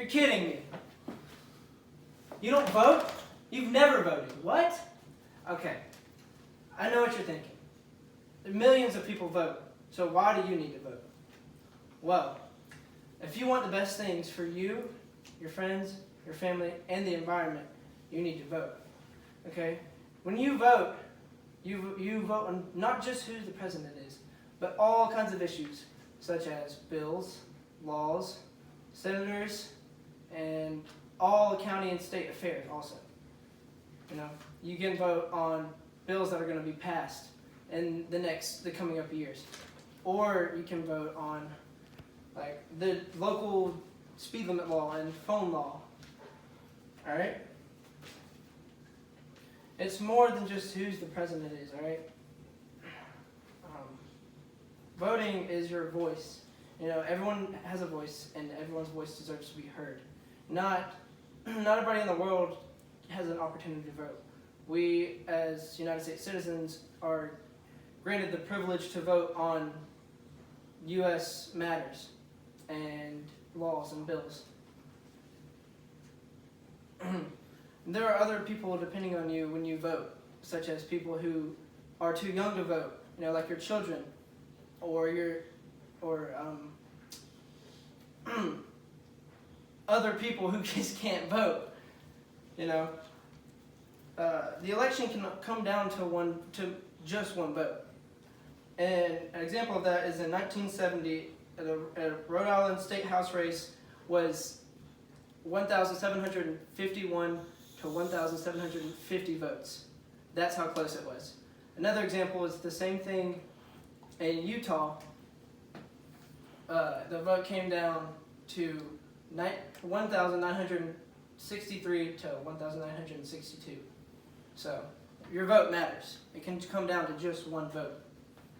You're kidding me. You don't vote? You've never voted. What? Okay. I know what you're thinking. Millions of people vote, so why do you need to vote? Well, if you want the best things for you, your friends, your family, and the environment, you need to vote. Okay? When you vote, you vote on not just who the president is, but all kinds of issues, such as bills, laws, senators, and all county and state affairs also. You know, you can vote on bills that are going to be passed in the coming up years. Or you can vote on like the local speed limit law and phone law. Alright? It's more than just who's the president is, alright? Voting is your voice. You know, everyone has a voice, and everyone's voice deserves to be heard. Not everybody in the world has an opportunity to vote. We, as United States citizens, are granted the privilege to vote on U.S. matters and laws and bills. There are other people depending on you when you vote, such as people who are too young to vote, you know, like your children, or other people who just can't vote. You know, the election can come down to just one vote. And an example of that is in 1970, a Rhode Island State House race was 1,751 to 1,750 votes. That's how close it was. Another example is the same thing in Utah. The vote came down to 1,963 to 1,962. So your vote matters. It can come down to just one vote,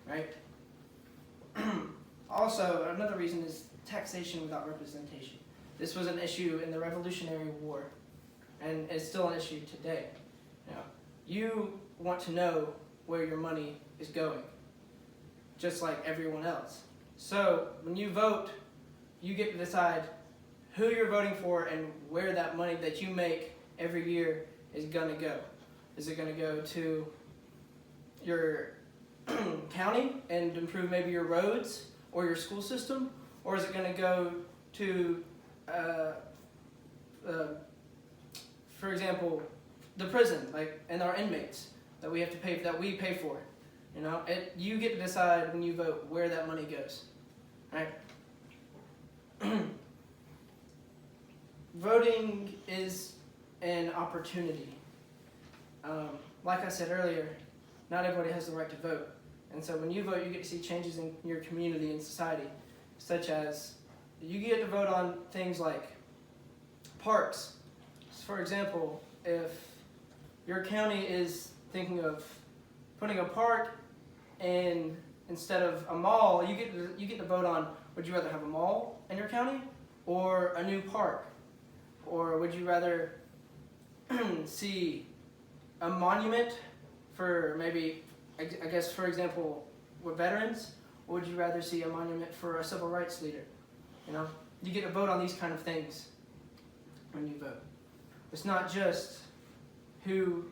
right? Also, another reason is taxation without representation. This was an issue in the Revolutionary War, and it's still an issue today. Now, you want to know where your money is going, just like everyone else. So when you vote, you get to decide who you're voting for and where that money that you make every year is going to go. Is it going to go to your county and improve maybe your roads or your school system? Or is it going to go to, for example, the prison, like, and our inmates that we pay for? You know, you get to decide when you vote where that money goes, right? Voting is an opportunity. Like I said earlier, not everybody has the right to vote. And so when you vote, you get to see changes in your community and society, such as you get to vote on things like parks. For example, if your county is thinking of putting a park in instead of a mall, you get to vote on, would you rather have a mall in your county or a new park? Or would you rather see a monument for maybe, I guess, for example, with veterans? Or would you rather see a monument for a civil rights leader? You know, you get to vote on these kind of things when you vote. It's not just who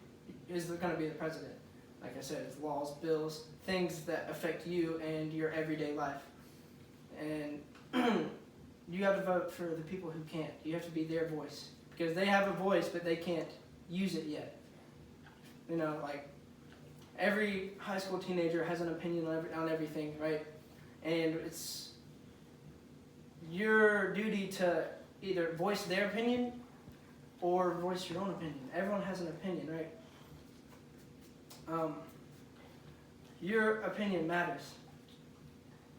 is going to be the president. Like I said, it's laws, bills, things that affect you and your everyday life. And you have to vote for the people who can't. You have to be their voice. Because they have a voice, but they can't use it yet. You know, like, every high school teenager has an opinion on everything, right? And it's your duty to either voice their opinion or voice your own opinion. Everyone has an opinion, right? Your opinion matters.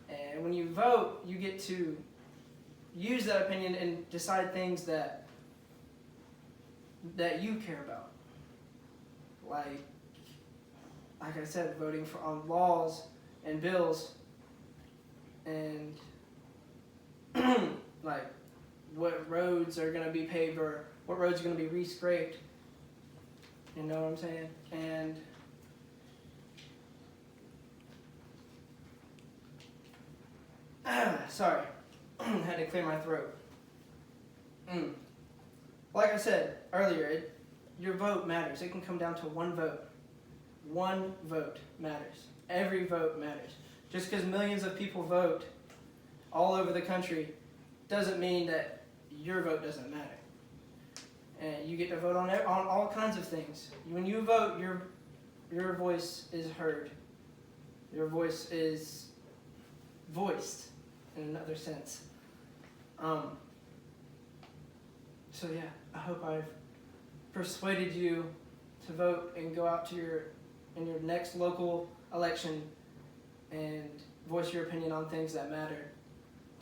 And when you vote, you get to use that opinion and decide things that you care about. Like I said, voting on laws and bills and like what roads are going to be paved or what roads are going to be re-scraped. You know what I'm saying? And sorry, I had to clear my throat. Like I said earlier, your vote matters. It can come down to one vote. One vote matters. Every vote matters. Just because millions of people vote all over the country doesn't mean that your vote doesn't matter. And you get to vote on all kinds of things. When you vote, your voice is heard. Your voice is voiced in another sense. So yeah, I hope I've persuaded you to vote and go out to your next local election and voice your opinion on things that matter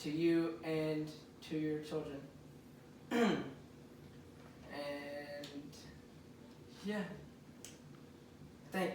to you and to your children. And yeah, thanks.